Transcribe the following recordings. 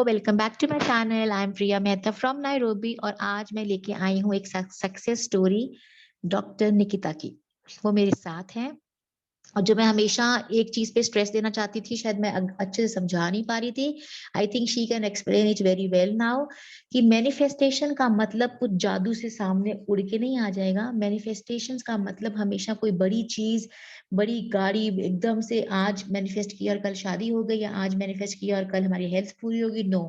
Welcome back to my channel. I am Priya Mehta from Nairobi और आज मैं लेके आई हूँ एक सक्सेस स्टोरी डॉक्टर निकिता की। वो मेरे साथ हैं और जो मैं हमेशा एक चीज पे स्ट्रेस देना चाहती थी, शायद मैं अच्छे से समझा नहीं पा रही थी। I think she can explain it very well now कि मैनिफेस्टेशन का मतलब कुछ जादू से सामने उड़ के नहीं आ जाएगा। मैनिफेस्टेशन का मतलब हमेशा कोई बड़ी चीज, बड़ी गाड़ी एकदम से आज मैनिफेस्ट किया और कल शादी हो गई, या आज मैनिफेस्ट किया और कल हमारी हेल्थ पूरी होगी। नो,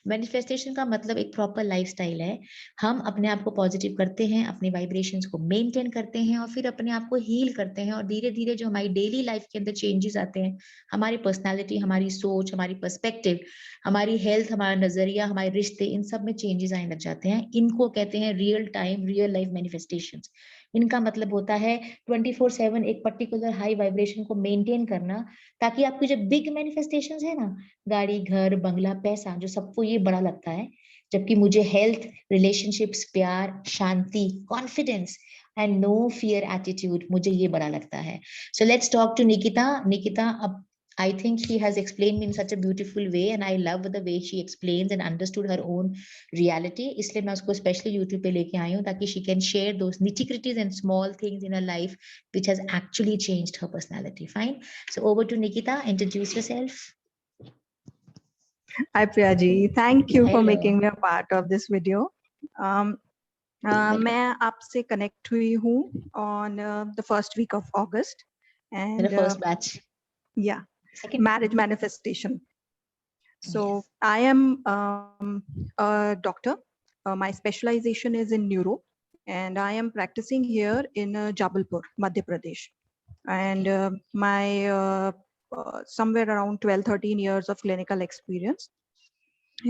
मैनिफेस्टेशन का मतलब एक प्रॉपर लाइफस्टाइल है। हम अपने आप को पॉजिटिव करते हैं, अपने वाइब्रेशंस को मेंटेन करते हैं और फिर अपने आप को हील करते हैं, और धीरे धीरे जो हमारी डेली लाइफ के अंदर चेंजेस आते हैं, हमारी पर्सनालिटी, हमारी सोच, हमारी पर्सपेक्टिव, हमारी हेल्थ, हमारा नजरिया, हमारे रिश्ते, इन सब में चेंजेस आने लग जाते हैं। इनको कहते हैं real time, real life manifestations. इनका मतलब होता है 24/7 एक पर्टिकुलर हाई वाइब्रेशन को मेंटेन करना, ताकि आपकी जो बिग मैनिफेस्टेशंस है ना, गाड़ी, घर, बंगला, पैसा, जो सबको ये बड़ा लगता है, जबकि मुझे हेल्थ, रिलेशनशिप्स, प्यार, शांति, confidence and no fear attitude, मुझे ये बड़ा लगता है। So let's talk to Nikita. Nikita, अब I think she has explained me in such a beautiful way and I love the way she explains and understood her own reality. इसलिए मैं उसको specially YouTube पे लेके आई हूँ ताकि she can share those nitty-gritties and small things in her life which has actually changed her personality. Fine. So over to Nikita. Introduce yourself. Hi Priya ji, thank you for Hello. making me a part of this video. मैं आपसे connect हुई हूँ on the first week of August and the first batch. Yeah, Second. Marriage manifestation. So Yes. I am a doctor. My specialization is in neuro, and I am practicing here in Jabalpur, Madhya Pradesh. And my somewhere around 12-13 years of clinical experience.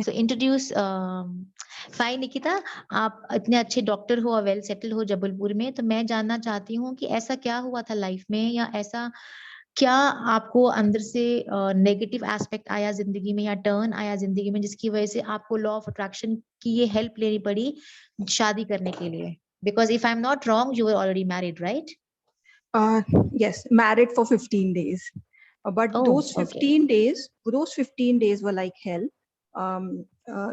So introduce fine Nikita, आप इतने अच्छे doctor हो और well settle हो जबलपुर में, तो मैं जानना चाहती हूँ कि ऐसा क्या हुआ था लाइफ में, या ऐसा क्या आपको अंदर से नेगेटिव एस्पेक्ट आया जिंदगी में, या टर्न आया जिंदगी में, जिसकी वजह से आपको लॉ ऑफ अट्रैक्शन की ये हेल्प लेनी पड़ी शादी करने के लिए? Because if I am not wrong, you are already married, right? Yes, married for 15 days. But those 15 days were like hell.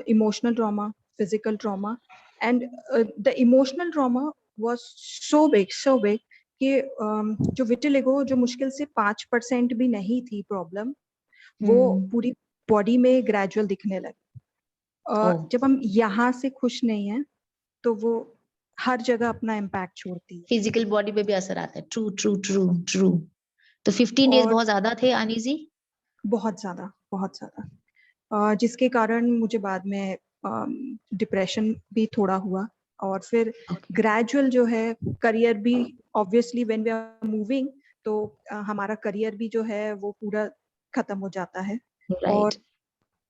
Emotional trauma, physical trauma, and the emotional trauma was so big कि जो vitiligo जो मुश्किल से 5% भी नहीं थी problem, वो पूरी बॉडी में ग्रेजुअल दिखने लगी। जब हम यहाँ से खुश नहीं हैं, तो वो हर जगह अपना इम्पैक्ट छोड़ती है। फिजिकल बॉडी पे भी असर आता है। True true true true. तो 15 डेज बहुत ज्यादा थे अनईजी? बहुत ज्यादा, जिसके कारण मुझे बाद में डिप्रेशन भी थोड़ा हुआ, और फिर ग्रेजुअल जो है करियर भी, obviously when we are moving, तो हमारा करियर भी जो है वो पूरा खत्म हो जाता है। और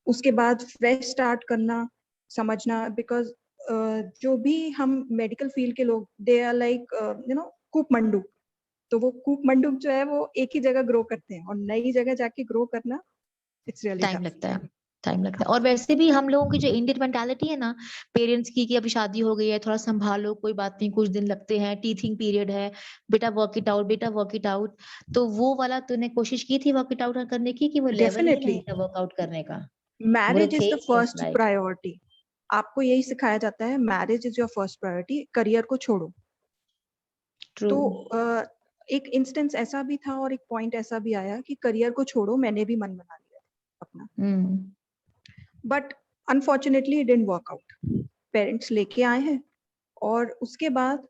उसके बाद फ्रेश स्टार्ट करना, समझना, बिकॉज जो भी हम मेडिकल फील्ड के लोग, दे आर लाइक कूप मंडू, तो वो कूप मंडूक जो है वो एक ही जगह ग्रो करते हैं, और नई जगह जाके ग्रो करना इट्स रियली टाइम लगता है। और वैसे भी हम लोगों की जो इंडियन मेंटालिटी है ना, पेरेंट्स की, कि अभी शादी हो गई है, थोड़ा संभालो, कोई बात नहीं, कुछ दिन लगते हैं, टीथिंग पीरियड है, बेटा वर्क इट आउट। तो वो वाला तूने कोशिश की थी वर्क इट आउट करने की, कि वो लेवल ही नहीं था वर्कआउट करने का? Marriage is the first priority. आपको यही सिखाया जाता है, marriage is your first priority, career को छोड़ो। तो एक इंस्टेंस ऐसा भी था और एक पॉइंट ऐसा भी आया कि करियर को छोड़ो, मैंने भी मन बना लिया अपना। But unfortunately it didn't work out. Parents लेके आए हैं, और उसके बाद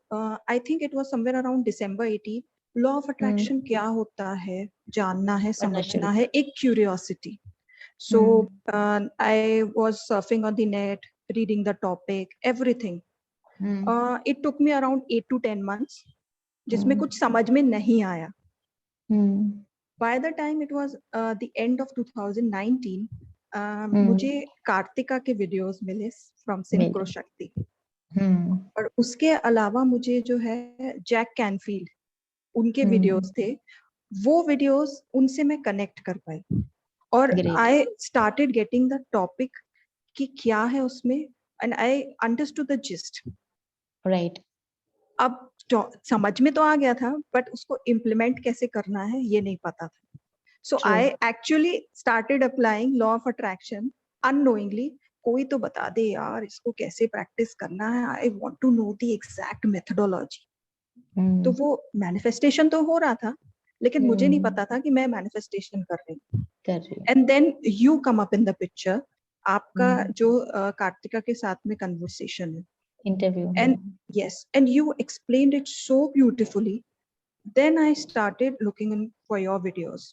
I think it was somewhere around December 18, law of attraction क्या होता है जानना है, समझना है, एक curiosity. So I was surfing on the net, reading the topic, everything. It took me around 8 to 10 months, जिसमें कुछ समझ में नहीं आया। By the time it was the end of 2019, मुझे कार्तिका के वीडियोस मिले फ्रॉम सिंक्रो शक्ति, और उसके अलावा मुझे जो है जैक कैनफील्ड, उनके वीडियोस थे। वो वीडियोस, उनसे मैं कनेक्ट कर पाई, और I started getting the topic कि क्या है उसमें, and I understood the gist. Right. अब समझ में तो आ गया था, बट उसको इम्प्लीमेंट कैसे करना है ये नहीं पता था। So I actually started applying law of attraction unknowingly कोई तो बता दे यार इसको कैसे प्रैक्टिस करना है, I want to know the exact methodology. तो वो मैनिफेस्टेशन तो हो रहा था, लेकिन मुझे नहीं पता था कि मैं मैनिफेस्टेशन कर रही हूँ। And then you come up in the picture, आपका जो कार्तिका के साथ में कन्वर्सेशन है, interview, and yes, and you explained it so beautifully. Then I started looking in for your videos,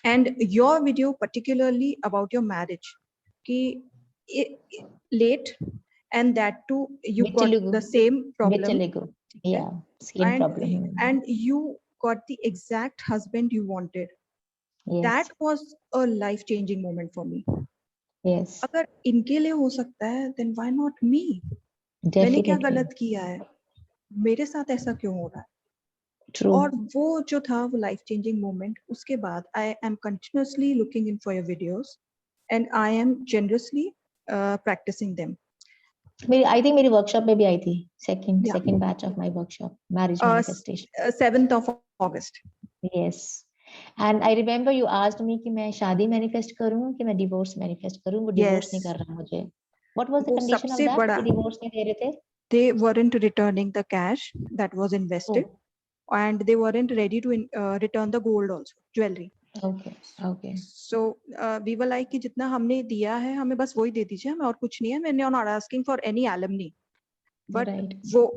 and your video particularly about your marriage ki late, and that too you got the same problem. yeah, skin problem, and you got the exact husband you wanted. yes. That was a life changing moment for me. yes, अगर इनके लिए हो सकता है then why not me? मैंने क्या गलत किया है, मेरे साथ ऐसा क्यों हो रहा है? True. और वो जो था वो लाइफ चेंजिंग मोमेंट, उसके बाद I am continuously looking in for your videos and I am generously practicing them. I think मेरी वर्कशॉप में भी आई थी, second batch of my workshop marriage manifestation, 7th of August. Yes, and I remember you asked me कि मैं शादी manifest करूं कि मैं डिवोर्स मैनिफेस्ट करूं। वो डिवोर्स नहीं कर रहा मुझे। What was the condition of that कि डिवोर्स नहीं दे रहे थे? they weren't returning the cash that was invested. And they weren't ready to return the gold also, jewelry. Okay. So we were like कि जितना हमने दिया है हमें बस वही दे दीजिए, हमें और कुछ नहीं है, मैंने not asking for any alimony. But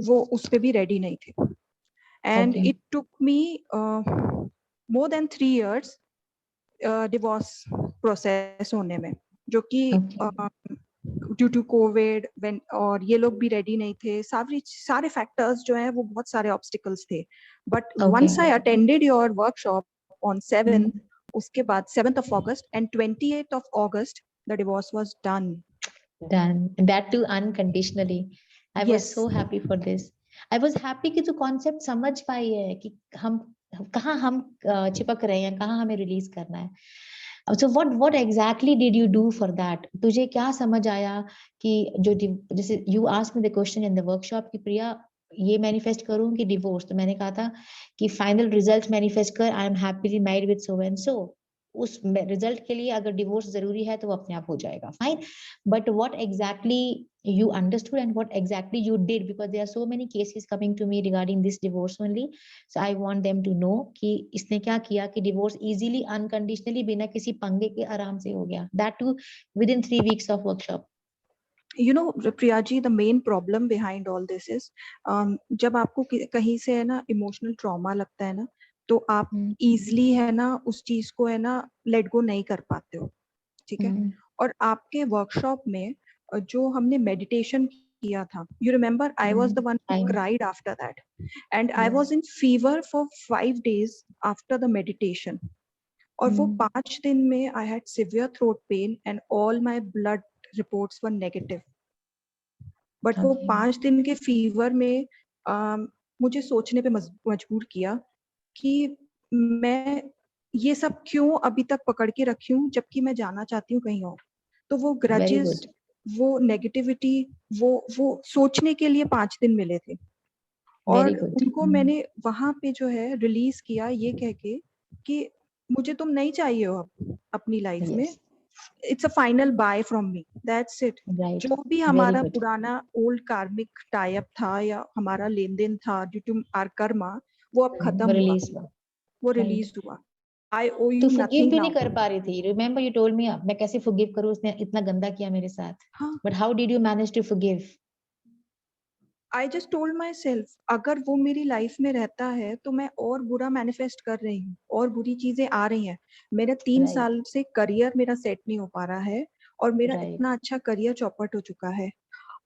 वो उस पे भी ready नहीं थे. And it took me more than 3 years divorce process होने में, जो कि ड्यू टू कोविड व्हेन, और ये लोग भी रेडी नहीं थे, सारे फैक्टर्स जो हैं वो बहुत सारे ऑब्स्टिकल्स थे। But once I attended your workshop on 7th, उसके बाद 7th of August and 28th of August the divorce was done, that too unconditionally. I was so happy for this. I was happy कि तू concept समझ पाई है कि हम कहाँ हम चिपक रहे हैं, कहाँ हमें रिलीज करना है। So what exactly did you do for that? तुझे क्या समझ आया कि जो जैसे you asked me the question in the workshop कि प्रिया ये मैनिफेस्ट करूं कि डिवोर्स, तो मैंने कहा था कि फाइनल रिजल्ट मैनिफेस्ट कर, I am happily married with so and so. उस रिजल्ट के लिए अगर डिवोर्स जरूरी है तो वो अपने आप हो जाएगा, fine. But what exactly you understood and what exactly you did, because there are so many cases coming to me regarding this divorce only, so I want them to know कि इसने क्या किया कि divorce easily unconditionally बिना किसी पंगे के आराम से हो गया, that too within 3 weeks of workshop. You know Priya ji, the main problem behind all this is जब आपको कहीं से है ना इमोशनल ट्रॉमा लगता है ना, तो आप इजीली है ना उस चीज को है ना लेट गो नहीं कर पाते हो, ठीक है। और आपके वर्कशॉप में जो हमने मेडिटेशन किया था, you remember I was the one who cried after that, and I was in fever for 5 days after the meditation. और वो 5 दिन में I had severe throat pen and all my blood reports were negative. But वो 5 दिन के fever में मुझे सोचने पे मजबूर किया कि मैं ये सब क्यों अभी तक पकड़ के रखी हूँ, जबकि मैं जाना चाहती हूँ कहीं और। तो वो ग्रजेस, वो नेगेटिविटी, वो सोचने के लिए 5 दिन मिले थे, और उनको मैंने वहां पे जो है रिलीज किया ये कह के कि मुझे तुम नहीं चाहिए हो अब अपनी लाइफ में, it's a final bye from me, that's it. जो भी हमारा पुराना ओल्ड कार्मिक टाई अप था या हमारा लेन देन था ड्यू टू आवर कर्मा, वो अब खत्म हुआ, वो रिलीज हुआ। I owe you nothing now. forgive भी नहीं कर पा रही थी। Remember you told me मैं कैसे forgive करूँ, उसने इतना गंदा किया मेरे साथ। But how did you manage to forgive? I just told myself अगर वो मेरी लाइफ में रहता है तो मैं और बुरा मैनिफेस्ट कर रही हूँ, और बुरी चीजें आ रही हैं। मेरा 3 साल से करियर मेरा सेट नहीं हो पा रहा है, और मेरा इतना अच्छा करियर चौपट हो चुका है।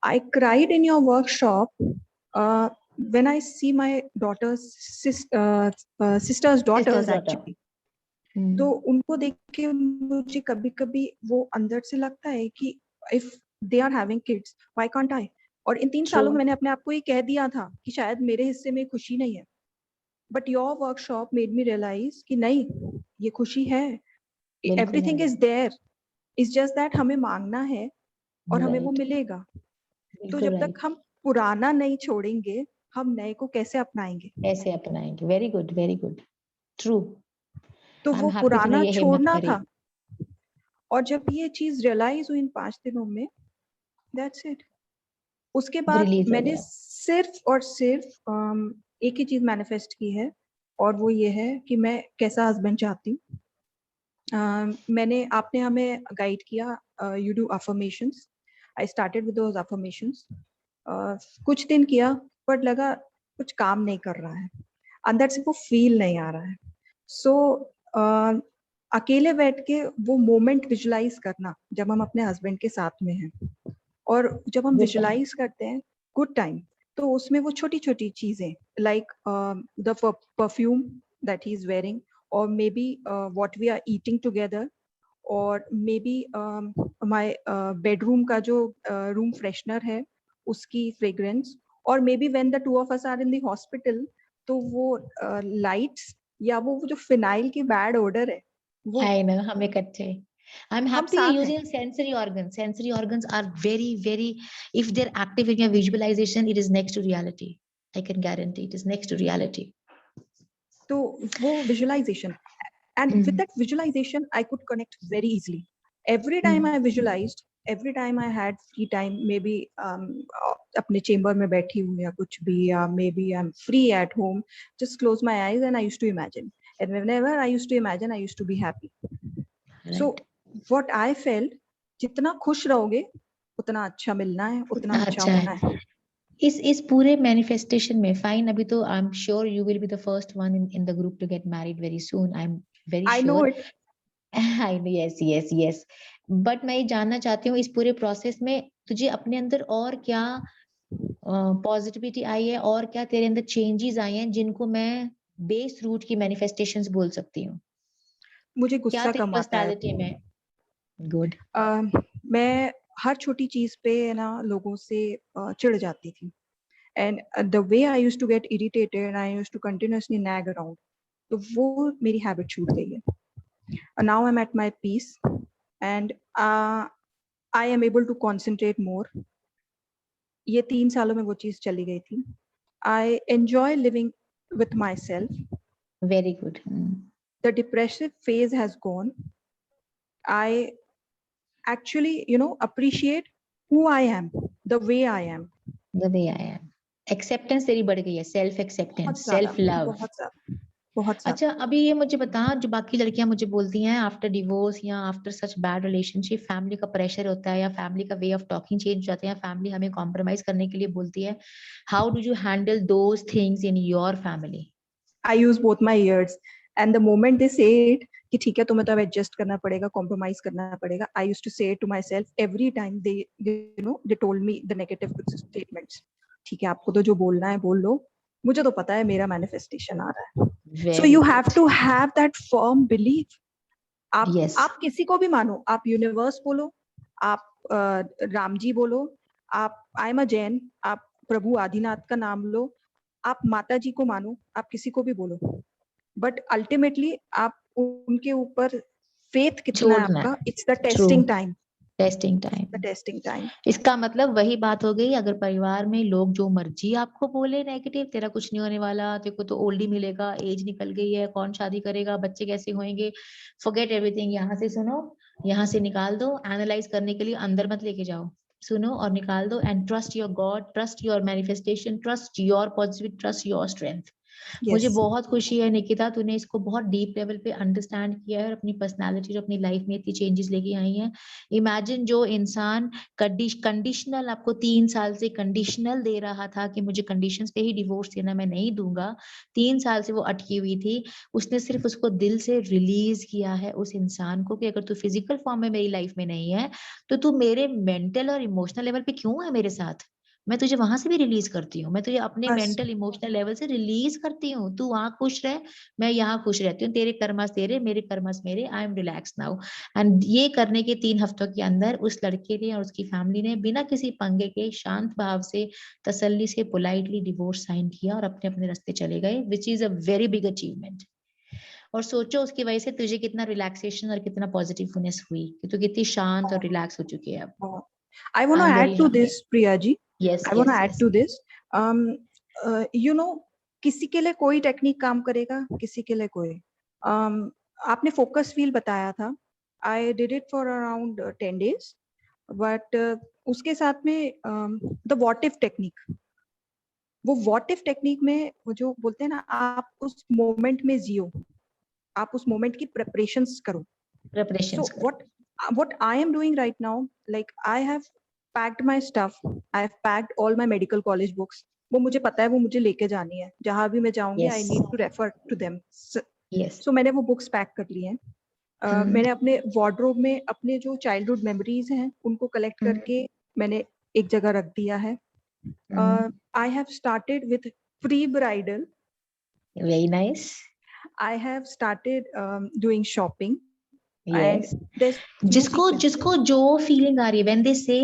I cried in your workshop when I see my daughter's sister's daughters actually. तो उनको देख के मुझे कभी-कभी वो अंदर से लगता है कि if they are having kids, why can't I? और इन 3 सालों में मैंने अपने आप को ये कह दिया था कि शायद मेरे हिस्से में खुशी नहीं है। But your workshop made me realize कि नहीं, ये खुशी है। Everything is there. It's just that हमें मांगना है और हमें वो मिलेगा। तो जब तक हम पुराना नहीं छोड़ेंगे, हम नए को कैसे अपनाएंगे? कैसे अपनाएंगे? Very good, very good. True. तो वो पुराना छोड़ना था, और जब ये चीज रियलाइज हुई इन 5 दिनों में, दैट्स इट। उसके बाद मैंने सिर्फ और सिर्फ एक ही चीज मैनिफेस्ट की है, और वो ये है कि मैं कैसा हस्बैंड चाहती हूँ। मैंने आपने हमें गाइड किया, you do affirmations. I started with those affirmations. कुछ दिन किया, बट लगा कुछ काम नहीं कर रहा है, अंदर से वो फील नहीं आ रहा है। सो अकेले बैठ के वो मोमेंट विजुलाइज करना जब हम अपने हस्बैंड के साथ में हैं, और जब हम विजुलाइज करते हैं गुड टाइम, तो उसमें वो छोटी छोटी चीजें like the perfume that he is wearing, or maybe what we are eating together, or maybe my bedroom का जो room freshener है उसकी fragrance, or maybe when the two of us are in the hospital, तो वो lights या वो जो phenyl की bad odor है वो I know, हम इकट्ठे I'm happy you're using sensory organs. Sensory organs are very, very, if they're active in your visualization, it is next to reality. I can guarantee it is next to reality. तो वो visualization, and with that visualization I could connect very easily. Every time I visualized, every time I had free time, maybe अपने chamber में बैठी हूँ या कुछ भी, या maybe I'm free at home, just close my eyes and I used to imagine, and whenever I used to imagine I used to be happy. Right. So what I felt, जितना खुश रहोगे उतना अच्छा मिलना है, उतना अच्छा होना है। इस पूरे मैनिफेस्टेशन में फाइन, अभी तो I am sure you will be the first one in the group to get married very soon, I am very sure. I know it. I know, yes yes yes. But मैं ये जानना चाहती हूँ इस पूरे process में तुझे अपने अंदर और क्या पॉजिटिविटी आई है, और क्या तेरे अंदर चेंजेस आए हैं जिनको मैं बेस रूट की मैनिफेस्टेशंस बोल सकती हूँ? मुझे गुस्सा कम आता है में? गुड। मैं हर छोटी चीज पे ना लोगों से चिढ़ जाती थी, and the way I used to get irritated and I used to continuously nag around, तो वो मेरी हैबिट छूट गई है। Now I'm at my peace and I am able to concentrate more. ये 3 सालों में वो चीज चली गई थी। I enjoy living with myself. Very good. The depressive phase has gone. I actually, appreciate who I am, the way I am. The way I am. Acceptance तेरी बढ़ गई है, self acceptance, self love. बहुत ज्यादा, बहुत ज्यादा। अच्छा, अभी ये मुझे बता, जो बाकी लड़कियां मुझे बोलती हैं आफ्टर डिवोर्स या after such bad relationship, family का प्रेशर होता है या फैमिली का वे ऑफ टॉकिंग चेंज हो जाते हैं, फैमिली हमें कॉम्प्रोमाइज करने के लिए बोलती है, how do you handle those things in your family? I use both my years, and the moment दे से इट कि ठीक है तुम्हें तो अब एडजस्ट करना पड़ेगा, कॉम्प्रोमाइज करना पड़ेगा, I used to say to myself every time they told me the negative statements. ठीक है, आपको तो जो बोलना है बोल लो, मुझे तो पता है मेरा मैनिफेस्टेशन आ रहा है। So you have to have that firm belief. आप किसी को भी मानो, आप यूनिवर्स बोलो, आप राम जी बोलो, आप आई एम अ जैन, आप प्रभु आदिनाथ का नाम लो, आप माता जी को मानो, आप किसी को भी बोलो, बट अल्टीमेटली आप उनके ऊपर फेथ कितना है आपका, it's the testing time. Testing time. इसका मतलब वही बात हो गई, अगर परिवार में लोग जो मर्जी आपको बोले नेगेटिव, तेरा कुछ नहीं होने वाला, तेरे को तो ओल्ड ही मिलेगा, एज निकल गई है, कौन शादी करेगा, बच्चे कैसे होंगे, फॉरगेट एवरीथिंग। यहाँ से सुनो, यहाँ से निकाल दो, एनालाइज करने के लिए अंदर मत लेके जाओ, सुनो और निकाल दो, and trust your God, trust your manifestation, trust your positive, trust your strength. मुझे बहुत खुशी है निकिता, तूने इसको बहुत डीप लेवल पे अंडरस्टैंड किया है और अपनी पर्सनालिटी, जो अपनी लाइफ में इतनी चेंजेस लेके आई हैं। इमेजिन जो इंसान कंडीशनल आपको 3 साल से कंडीशनल दे रहा था कि मुझे कंडीशंस पे ही डिवोर्स देना, मैं नहीं दूंगा, 3 साल से वो अटकी हुई थी, उसने सिर्फ उसको दिल से रिलीज किया है उस इंसान को कि अगर तू फिजिकल फॉर्म में मेरी लाइफ में नहीं है तो तू मेरे मेंटल और इमोशनल लेवल पे क्यों है मेरे साथ, मैं तुझे वहां से भी रिलीज करती हूँ, मैं तुझे अपने मेंटल इमोशनल लेवल से रिलीज करती हूँ, तू वहां खुश रह, मैं यहाँ खुश रहती हूँ, तेरे कर्मस तेरे, मेरे कर्मस मेरे, I am relax now. And ये करने के 3 हफ्तों के अंदर उस लड़के ने और उसकी फैमिली ने बिना किसी पंगे के शांत भाव से, तसल्ली से, पोलाइटली डिवोर्स साइन किया और अपने अपने रास्ते चले गए, which is a very big achievement. और सोचो उसकी वजह से तुझे कितना रिलैक्सेशन और कितना पॉजिटिवनेस हुई कि तू कितनी शांत और रिलैक्स हो चुकी है अब। I want to add to this, Priya ji. Yes, I want to add to this. किसी के लिए कोई टेक्निक काम करेगा, किसी के लिए कोई। आपने फोकस व्हील बताया था, I did it for around 10 days. But उसके साथ में the what if technique, वो what if technique में वो जो बोलते हैं ना, आप उस moment में जियो, आप उस moment की preparations करो. So what I am doing right now, like I have packed my stuff, I have packed all my medical college books. वो मुझे पता है वो मुझे लेके जानी है, जहां भी मैं जाऊंगी I need to refer to them. So मैंने वो books pack कर ली हैं. मैंने अपने wardrobe में अपने जो childhood memories हैं उनको collect करके मैंने एक जगह रख दिया है. I have started with pre-bridal. Very nice. I have started doing shopping. Yes. जिसको जो फीलिंग आ रही है, when they say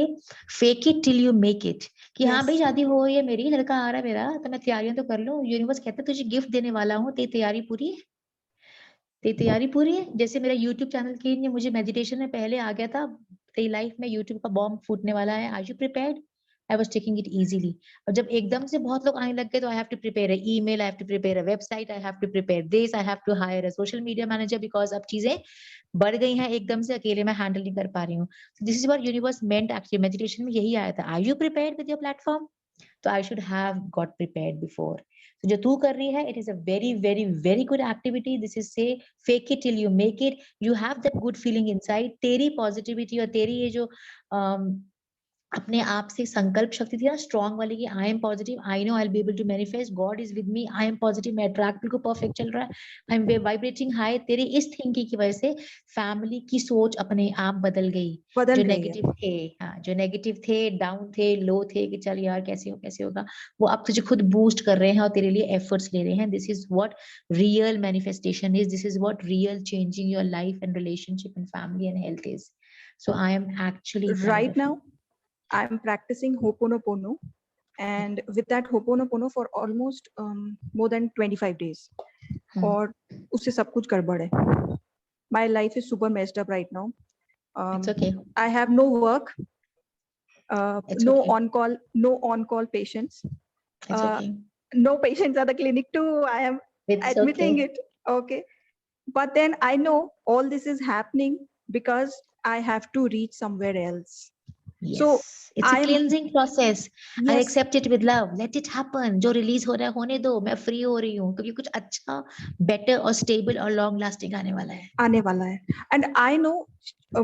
fake it till you make it, कि हाँ भाई शादी हो रही है मेरी, लड़का आ रहा है मेरा, तो मैं तैयारियां तो कर लूं. यूनिवर्स कहता है तुझे गिफ्ट देने वाला हूँ, तेरी तैयारी पूरी है, तेरी तैयारी पूरी है. जैसे मेरा यूट्यूब चैनल की मुझे मेडिटेशन में पहले आ गया था, तेरी लाइफ में यूट्यूब का बॉम्ब फूटने वाला है, are you prepared? I was taking it easily. और जब एकदम से बहुत लोग आने लग गए, तो I have to prepare an email, I have to prepare a website, I have to prepare this, I have to hire a social media manager, because अब चीजें बढ़ गई हैं एकदम से, अकेले मैं हैंडल नहीं कर पा रही हूँ. So this is what universe meant actually. Meditation में यही आया था, are you prepared with your platform? So I should have got prepared before. So जो तू कर रही है, it is a very very very good activity. This is say fake it till you make it. You have that good feeling inside. तेरी positivity और तेरी ये जो अपने आप से संकल्प शक्ति थी ना स्ट्रॉन्ग वाली, कि I am positive, I know I will be able to manifest, God is with me, I am positive, मैं अट्रैक्ट बिल्कुल परफेक्ट चल रहा है, आई एम वाइब्रेटिंग हाई. तेरी इस थिंकिंग की वजह से फैमिली की सोच अपने आप बदल गई. जो नेगेटिव थे, हाँ जो नेगेटिव थे, डाउन थे, लो थे, कि चल यार कैसे होगा, वो अब तुझे खुद बूस्ट कर रहे हैं और तेरे लिए एफर्ट्स ले रहे हैं. This is what real manifestation is. This is what real changing your life and relationship and family and health is. So I am actually right now I'm practicing Ho'oponopono, and with that Ho'oponopono for almost more than 25 days. और उससे सब कुछ गड़बड़ है. My life is super messed up right now. It's okay. I have no work, no okay. no on-call patients. It's okay. No patients at the clinic too. I am admitting it. Okay. But then I know all this is happening because I have to reach somewhere else. Yes. So it's a cleansing process. Yes. I accept it with love. Let it happen. जो release हो रहा है होने दो, मैं free हो रही हूँ, क्योंकि कुछ अच्छा, बेटर और स्टेबल और लॉन्ग लास्टिंग आने वाला है. And I know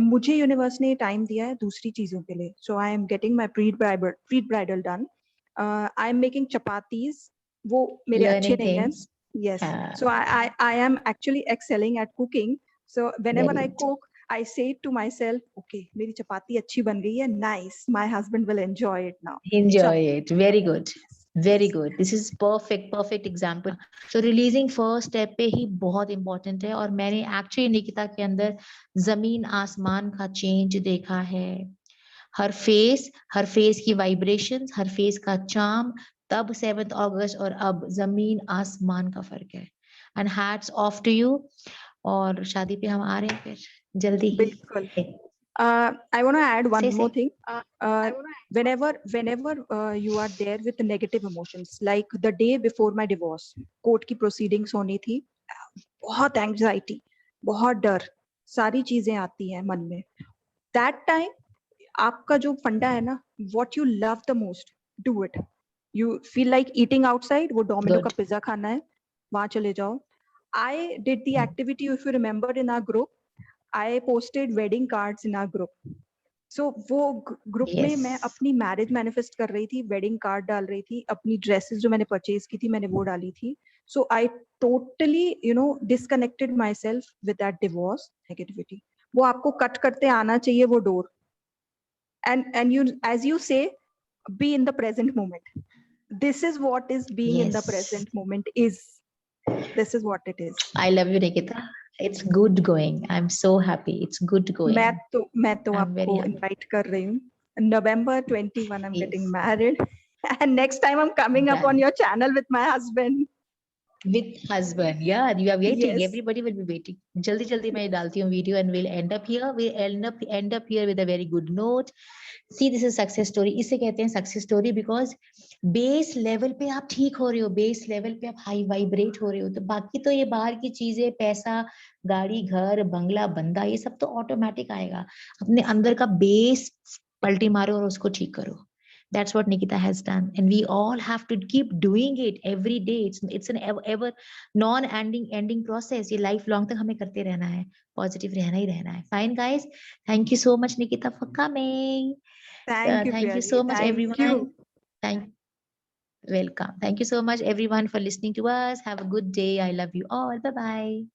मुझे यूनिवर्स ने टाइम दिया है दूसरी चीजों के लिए. So I am getting my pre-bridal done. I am making chapatis. वो मेरे अच्छे नहीं हैं. Yes. So I am actually excelling at cooking. So whenever I cook, I say to myself, okay, मेरी चपाती अच्छी बन गई है, nice. My husband will enjoy it now. Enjoy it. Very good. Very good. This is perfect example. So releasing first step पे ही बहुत important है, और मैंने actually निकिता के अंदर जमीन आसमान का change देखा है. हर फेस की वाइब्रेशंस, हर फेस का चार्म, तब 7 अगस्त और अब जमीन आसमान का फर्क है. And hats off to you. और शादी पे हम आ रहे हैं फिर जल्दी ही. बिल्कुल. I want to add one more thing. Whenever you are there with negative emotions, like the day before my divorce, court की proceedings होनी थी, बहुत anxiety, बहुत डर, सारी चीजें आती हैं मन में. That time आपका जो फंडा है ना, what you love the most, do it. You feel like eating outside, वो डोमिनो का पिज्जा खाना है, वहां चले जाओ. I did the activity, if you remember, in our group. I posted wedding cards in our group. So वो group में मैं अपनी मैरिज मैनिफेस्ट कर रही थी, वेडिंग कार्ड डाल रही थी, अपनी ड्रेसेस जो मैंने परचेज की थी मैंने वो डाली थी. So I totally disconnected myself with that divorce negativity. वो आपको कट करते आना चाहिए वो door. And you, as you say, be in the present moment. This is what is being in the present moment is. This is what it is. I love you, Nikita. It's good going. I'm so happy. It's good going. मैं तो आपको invite कर रही हूँ. November 21, I'm getting married, and next time I'm coming up on your channel with my husband. with husband. Yeah, you are waiting. Yes. Everybody will be waiting. जल्दी मैं डालती हूँ video and we'll end up here. We'll end up here with a very good note. See, this is success story. इसे कहते हैं success story because base level पे आप ठीक हो रहे हो, base level पे आप high vibrate हो रहे हो, तो बाकी तो ये बाहर की चीजें, पैसा, गाड़ी, घर, बंगला, बंदा, ये सब तो ऑटोमेटिक आएगा. अपने अंदर का बेस पलटी मारो और उसको ठीक करो. That's what Nikita has done, and we all have to keep doing it every day. It's an ever non-ending process. ये lifelong तक हमें करते रहना है, positive रहना ही रहना है. Fine, guys. Thank you so much, Nikita, for coming. Thank you, Thank you Priyaji. so much, Thank everyone. you. Welcome. Thank you so much, everyone, for listening to us. Have a good day. I love you all. Bye bye.